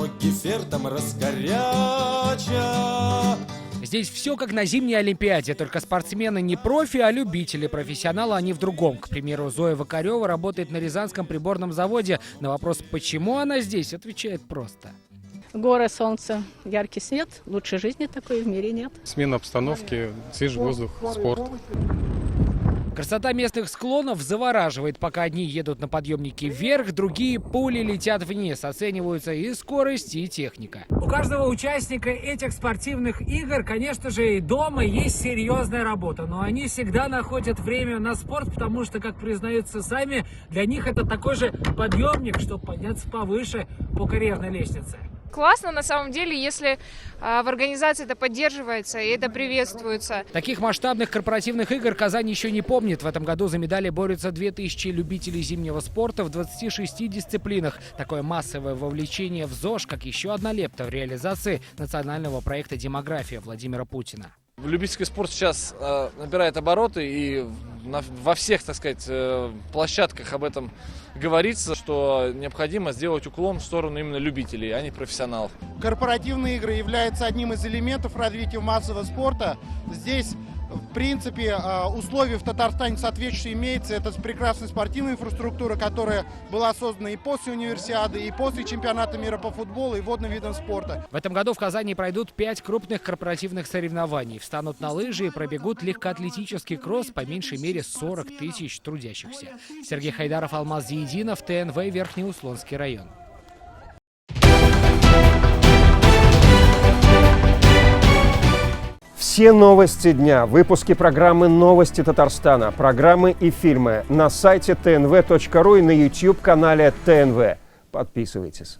ноги фертом раскоряча. Здесь все как на зимней Олимпиаде, только спортсмены не профи, а любители. Профессионалы они в другом. К примеру, Зоя Вакарева работает на Рязанском приборном заводе. На вопрос, почему она здесь, отвечает просто. Горы, солнце, яркий свет. Лучшей жизни такой в мире нет. Смена обстановки, свежий воздух, спорт. Красота местных склонов завораживает. Пока одни едут на подъемнике вверх, другие пули летят вниз. Оцениваются и скорость, и техника. У каждого участника этих спортивных игр, конечно же, и дома есть серьезная работа. Но они всегда находят время на спорт, потому что, как признаются сами, для них это такой же подъемник, чтобы подняться повыше по карьерной лестнице. Классно, на самом деле, если в организации это поддерживается и это приветствуется. Таких масштабных корпоративных игр Казань еще не помнит. В этом году за медали борются 2000 любителей зимнего спорта в 26 дисциплинах. Такое массовое вовлечение в ЗОЖ, как еще одна лепта в реализации национального проекта «Демография» Владимира Путина. Любительский спорт сейчас набирает обороты, и во всех, так сказать, площадках об этом говорится, что необходимо сделать уклон в сторону именно любителей, а не профессионалов. Корпоративные игры являются одним из элементов развития массового спорта. Здесь, в принципе, условия в Татарстане соответствующие имеются. Это прекрасная спортивная инфраструктура, которая была создана и после универсиады, и после чемпионата мира по футболу и водным видам спорта. В этом году в Казани пройдут 5 крупных корпоративных соревнований. Встанут на лыжи и пробегут легкоатлетический кросс по меньшей мере 40 тысяч трудящихся. Сергей Хайдаров, Алмаз Зиединов, ТНВ, Верхнеуслонский район. Все новости дня, выпуски программы «Новости Татарстана», программы и фильмы на сайте tnv.ru и на YouTube-канале ТНВ. Подписывайтесь.